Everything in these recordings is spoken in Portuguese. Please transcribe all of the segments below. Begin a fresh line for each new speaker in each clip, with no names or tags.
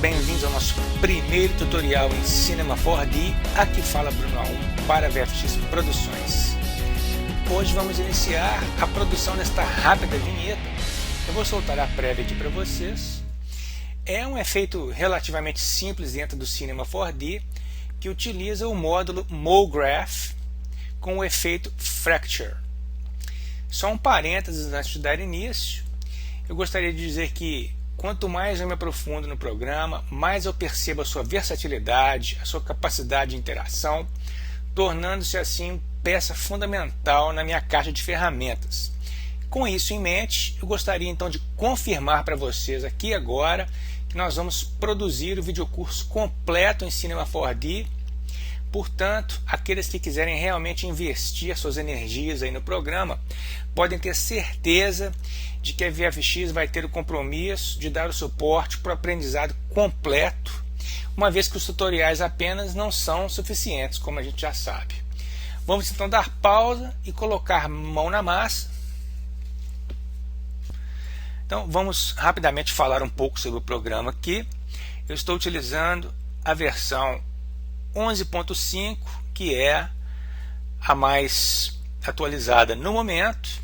bem-vindos ao nosso primeiro tutorial em Cinema 4D. Aqui fala Bruno A1 para VFX Produções. Hoje vamos iniciar a produção desta rápida vinheta. Eu vou soltar a prévia aqui para vocês. É um efeito relativamente simples dentro do Cinema 4D que utiliza o módulo MoGraph com o efeito Fracture. Só um parênteses antes de dar início. Eu gostaria de dizer que quanto mais eu me aprofundo no programa, mais eu percebo a sua versatilidade, a sua capacidade de interação, tornando-se assim peça fundamental na minha caixa de ferramentas. Com isso em mente, eu gostaria então de confirmar para vocês aqui agora que nós vamos produzir o videocurso completo em Cinema 4D. Portanto, aqueles que quiserem realmente investir as suas energias aí no programa, podem ter certeza de que a VFX vai ter o compromisso de dar o suporte para o aprendizado completo, uma vez que os tutoriais apenas não são suficientes, como a gente já sabe. Vamos então dar pausa e colocar mão na massa. Então vamos rapidamente falar um pouco sobre o programa aqui. Eu estou utilizando a versão 11.5, que é a mais atualizada no momento,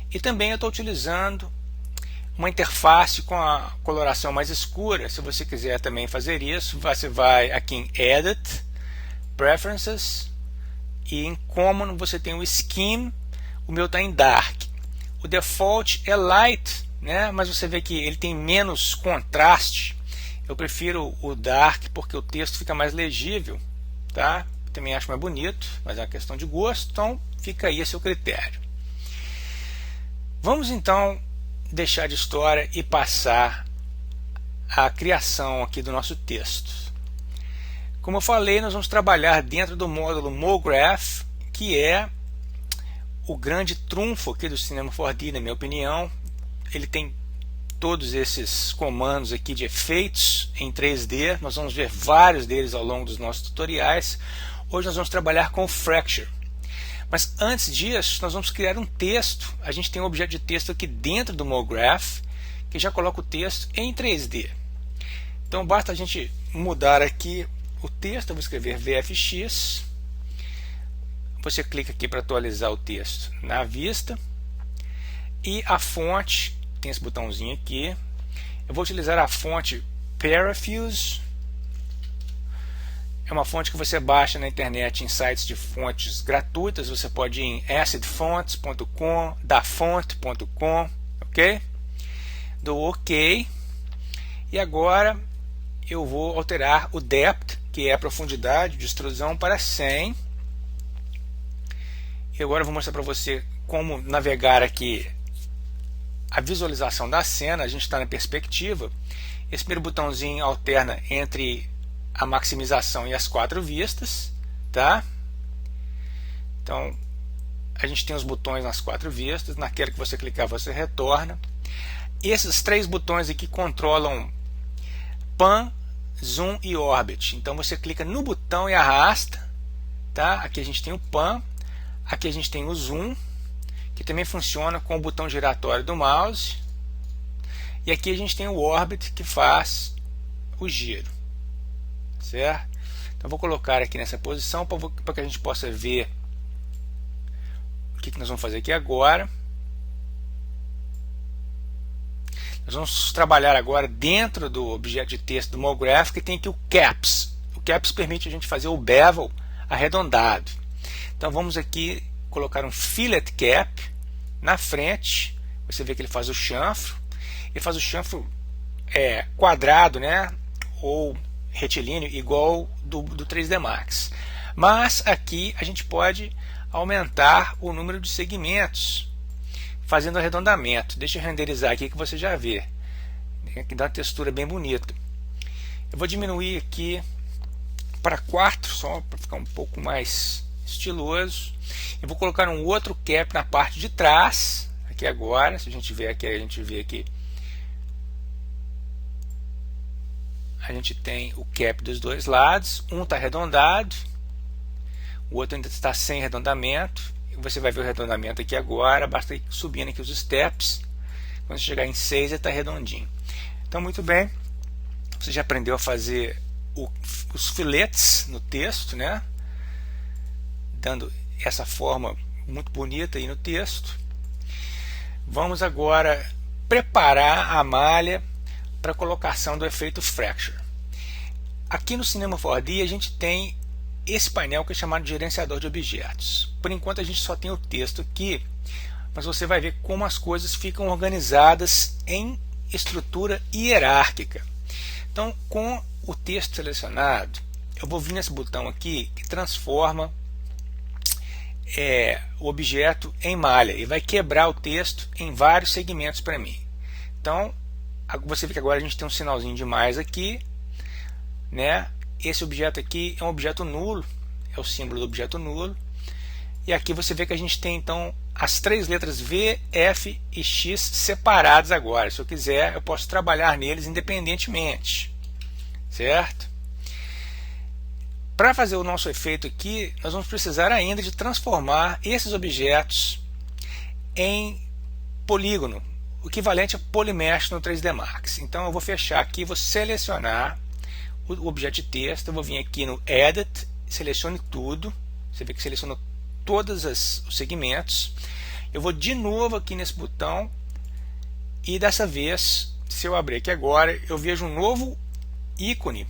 e também eu estou utilizando uma interface com a coloração mais escura. Se você quiser também fazer isso, você vai aqui em Edit, Preferences, e em Common você tem o Scheme. O meu está em Dark. O default é Light, né? Mas você vê que ele tem menos contraste. Eu prefiro o Dark porque o texto fica mais legível, tá? Também acho mais bonito, mas é uma questão de gosto, então fica aí a seu critério. Vamos então deixar de história e passar à criação aqui do nosso texto. Como eu falei, nós vamos trabalhar dentro do módulo MoGraph, que é o grande trunfo aqui do Cinema 4D, na minha opinião. Ele tem todos esses comandos aqui de efeitos em 3D. Nós vamos ver vários deles ao longo dos nossos tutoriais. Hoje nós vamos trabalhar com o Fracture. Mas antes disso, nós vamos criar um texto. A gente tem um objeto de texto aqui dentro do MoGraph, que já coloca o texto em 3D. Então basta a gente mudar aqui o texto. Eu vou escrever VFX. Você clica aqui para atualizar o texto na vista. E a fonte, tem esse botãozinho aqui. Eu vou utilizar a fonte Parafuse. É uma fonte que você baixa na internet em sites de fontes gratuitas. Você pode ir em acidfonts.com, dafont.com, ok? Dou OK. E agora eu vou alterar o depth, que é a profundidade de extrusão, para 100. E agora eu vou mostrar para você como navegar aqui a visualização da cena. A gente está na perspectiva. Esse primeiro botãozinho alterna entre a maximização e as 4 vistas, tá? Então a gente tem os botões nas 4 vistas. Naquela que você clicar, você retorna. Esses 3 botões aqui controlam Pan, Zoom e Orbit. Então você clica no botão e arrasta, tá? Aqui a gente tem o Pan, aqui a gente tem o Zoom, que também funciona com o botão giratório do mouse, e aqui a gente tem o Orbit, que faz o giro, certo? Então vou colocar aqui nessa posição para que a gente possa ver o que nós vamos fazer aqui agora. Nós vamos trabalhar agora dentro do objeto de texto do MoGraph, que tem aqui o Caps. O Caps permite a gente fazer o bevel arredondado. Então vamos aqui colocar um Fillet Cap na frente. Você vê que ele faz o chanfro. Ele faz o chanfro quadrado, né? Ou retilíneo, igual do 3D Max. Mas aqui a gente pode aumentar o número de segmentos fazendo arredondamento. Deixa eu renderizar aqui que você já vê. Aqui dá uma textura bem bonita. Eu vou diminuir aqui para 4, só para ficar um pouco mais estiloso. Eu vou colocar um outro cap na parte de trás. Aqui agora, se a gente ver aqui, a gente vê aqui. A gente tem o cap dos dois lados. Um está arredondado, o outro ainda está sem arredondamento. Você vai ver o arredondamento aqui agora. Basta ir subindo aqui os steps. Quando chegar em 6, ele está redondinho. Então, muito bem. Você já aprendeu a fazer os filetes no texto, né? Dando essa forma muito bonita aí no texto. Vamos agora preparar a malha para a colocação do efeito Fracture. Aqui no Cinema 4D a gente tem esse painel que é chamado de gerenciador de objetos. Por enquanto a gente só tem o texto aqui, mas você vai ver como as coisas ficam organizadas em estrutura hierárquica. Então, com o texto selecionado, eu vou vir nesse botão aqui que transforma o objeto em malha e vai quebrar o texto em vários segmentos para mim. Então, você vê que agora a gente tem um sinalzinho de mais aqui, né? Esse objeto aqui é um objeto nulo, é o símbolo do objeto nulo. E aqui você vê que a gente tem então as três letras V, F e X separadas agora. Se eu quiser, eu posso trabalhar neles independentemente, certo? Para fazer o nosso efeito aqui, nós vamos precisar ainda de transformar esses objetos em polígono, o equivalente a Polymesh no 3D Max. Então eu vou fechar aqui, vou selecionar o objeto de texto, eu vou vir aqui no Edit, selecione tudo, você vê que selecionou todos os segmentos. Eu vou de novo aqui nesse botão e dessa vez, se eu abrir aqui agora, eu vejo um novo ícone,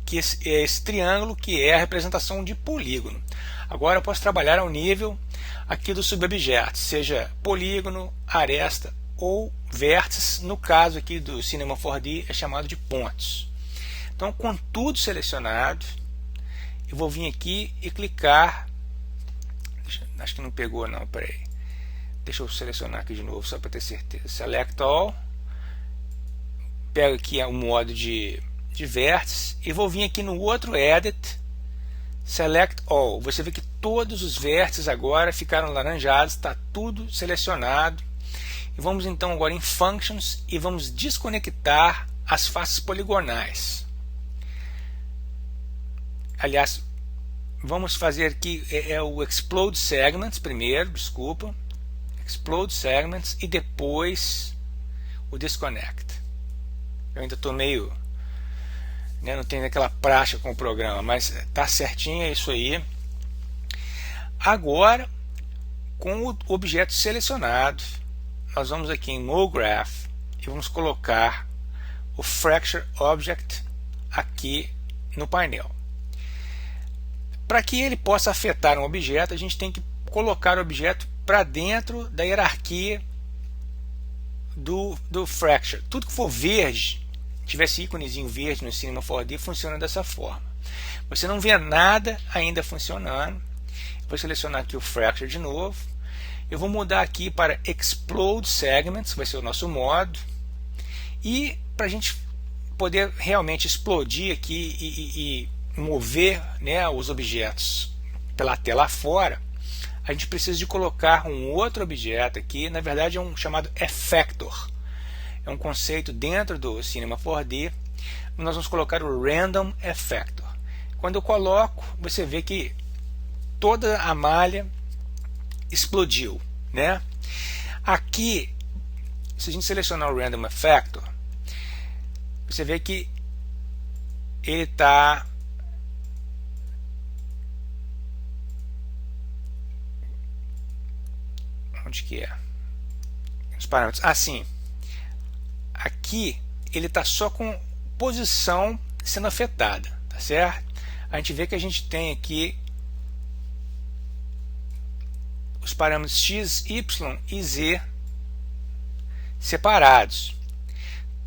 que é esse triângulo, que é a representação de polígono. Agora eu posso trabalhar ao nível aqui dos subobjetos, seja polígono, aresta ou vértices. No caso aqui do Cinema 4D é chamado de pontos. Então, com tudo selecionado, eu vou vir aqui e clicar. Acho que não pegou não, peraí. Deixa eu selecionar aqui de novo só para ter certeza. Select All. Pego aqui o modo de vértice e vou vir aqui no outro Edit, Select All. Você vê que todos os vértices agora ficaram laranjados, está tudo selecionado. E vamos então agora em Functions e vamos desconectar as faces poligonais. Aliás, vamos fazer aqui o Explode Segments primeiro, desculpa. Explode Segments e depois o Disconnect. Eu ainda estou meio... não tem aquela prática com o programa, mas tá certinho, é isso aí. Agora, com o objeto selecionado, nós vamos aqui em MoGraph e vamos colocar o Fracture Object aqui no painel. Para que ele possa afetar um objeto, a gente tem que colocar o objeto para dentro da hierarquia do Fracture. Tudo que for verde, tivesse íconezinho verde no Cinema 4D, funciona dessa forma. Você não vê nada ainda funcionando. Vou selecionar aqui o Fracture de novo. Eu vou mudar aqui para Explode Segments, que vai ser o nosso modo. E para a gente poder realmente explodir aqui e mover, né, os objetos pela tela fora, a gente precisa de colocar um outro objeto aqui. Na verdade é um chamado Effector. É um conceito dentro do Cinema 4D. Nós vamos colocar o Random Effector. Quando eu coloco, você vê que toda a malha explodiu, né? Aqui, se a gente selecionar o Random Effector, você vê que ele está... Onde que é? Os parâmetros. Assim. Aqui ele está só com posição sendo afetada, tá certo? A gente vê que a gente tem aqui os parâmetros x, y e z separados.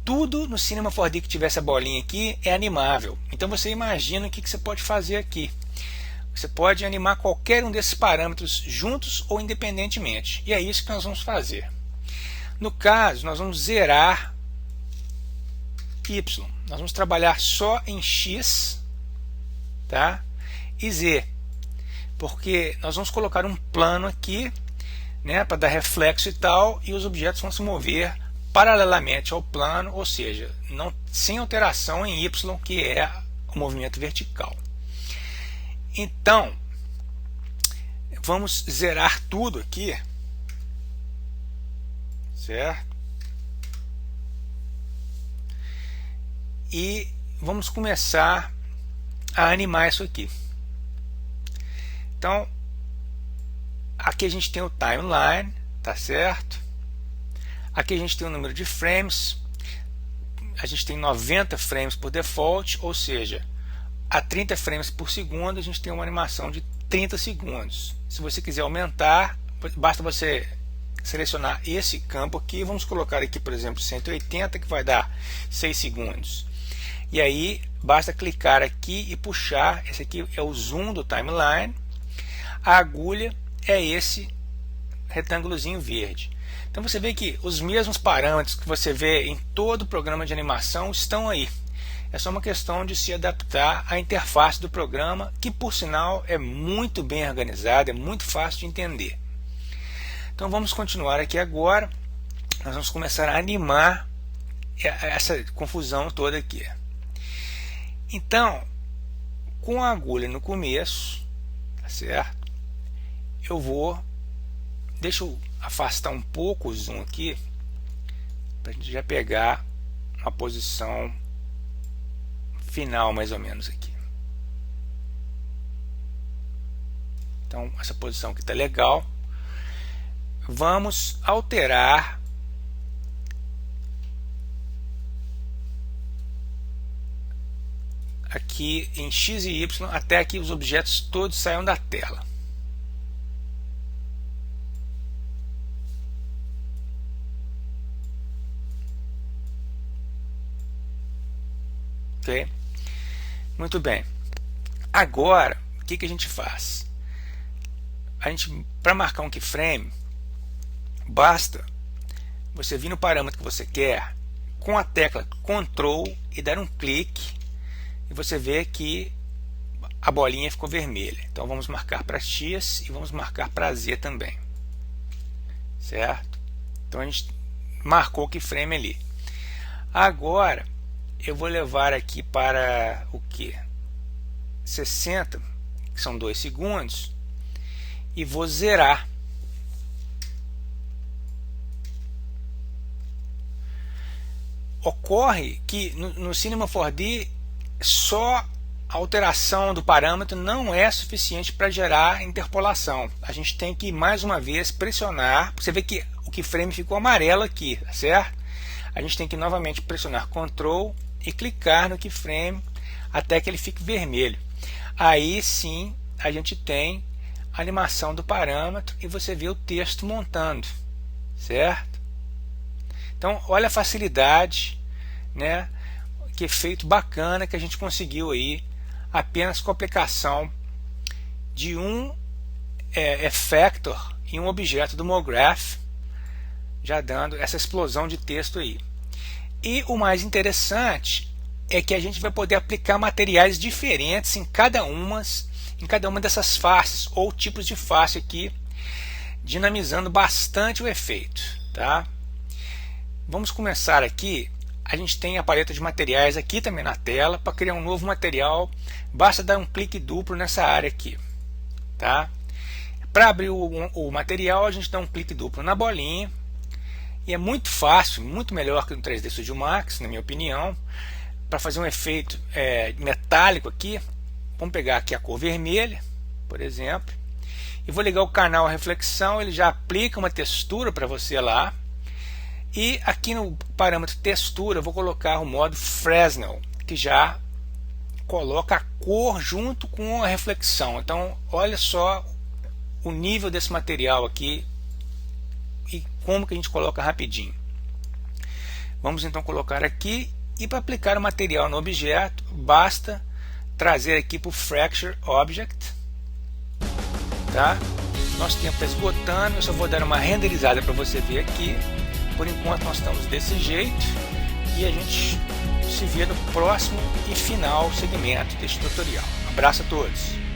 Tudo no Cinema 4D que tiver essa bolinha aqui é animável. Então você imagina o que você pode fazer aqui. Você pode animar qualquer um desses parâmetros juntos ou independentemente. E é isso que nós vamos fazer. No caso, nós vamos zerar Y. Nós vamos trabalhar só em X, tá? E Z. Porque nós vamos colocar um plano aqui, né, para dar reflexo e tal, e os objetos vão se mover paralelamente ao plano, ou seja, sem alteração em Y, que é o movimento vertical. Então, vamos zerar tudo aqui, certo? e vamos começar a animar isso aqui. Então, aqui a gente tem o timeline, tá certo? Aqui a gente tem o número de frames, a gente tem 90 frames por default, ou seja, a 30 frames por segundo a gente tem uma animação de 30 segundos. Se você quiser aumentar, basta você selecionar esse campo aqui, vamos colocar aqui, por exemplo, 180, que vai dar 6 segundos. E aí, basta clicar aqui e puxar, esse aqui é o zoom do timeline, a agulha é esse retângulozinho verde. Então você vê que os mesmos parâmetros que você vê em todo programa de animação estão aí. É só uma questão de se adaptar à interface do programa, que por sinal é muito bem organizada, é muito fácil de entender. Então vamos continuar aqui agora. Nós vamos começar a animar essa confusão toda aqui. Então, com a agulha no começo, tá certo? Deixa eu afastar um pouco o zoom aqui, para a gente já pegar uma posição final mais ou menos aqui. Então essa posição aqui está legal. Vamos alterar aqui em X e Y até que os objetos todos saiam da tela. Ok? Muito bem. Agora, o que a gente faz? Para marcar um keyframe, basta você vir no parâmetro que você quer com a tecla Ctrl e dar um clique e você vê que a bolinha ficou vermelha. Então vamos marcar para X e vamos marcar para Z também, certo? Então a gente marcou o keyframe ali. Agora eu vou levar aqui para o que? 60, que são 2 segundos, e vou zerar. Ocorre que no Cinema 4D só a alteração do parâmetro não é suficiente para gerar interpolação. A gente tem que mais uma vez pressionar. Você vê que o keyframe ficou amarelo aqui, certo? A gente tem que novamente pressionar Ctrl e clicar no keyframe até que ele fique vermelho. Aí sim a gente tem a animação do parâmetro e você vê o texto montando, certo? Então olha a facilidade, né? Que efeito bacana que a gente conseguiu aí apenas com a aplicação de um effector em um objeto do MoGraph, já dando essa explosão de texto aí. E o mais interessante é que a gente vai poder aplicar materiais diferentes em cada uma dessas faces ou tipos de face aqui, dinamizando bastante o efeito, tá? Vamos começar aqui. A gente tem a paleta de materiais aqui também na tela. Para criar um novo material, basta dar um clique duplo nessa área aqui, tá? Para abrir o material, a gente dá um clique duplo na bolinha. E é muito fácil, muito melhor que no 3D Studio Max, na minha opinião. Para fazer um efeito metálico aqui, vamos pegar aqui a cor vermelha, por exemplo, e vou ligar o canal reflexão. Ele já aplica uma textura para você lá. E aqui no parâmetro textura eu vou colocar o modo Fresnel, que já coloca a cor junto com a reflexão. Então olha só o nível desse material aqui e como que a gente coloca rapidinho. Vamos então colocar aqui, e para aplicar o material no objeto basta trazer aqui para o Fracture Object, tá? Nosso tempo está esgotando, eu só vou dar uma renderizada para você ver aqui. Por enquanto nós estamos desse jeito e a gente se vê no próximo e final segmento deste tutorial. Um abraço a todos!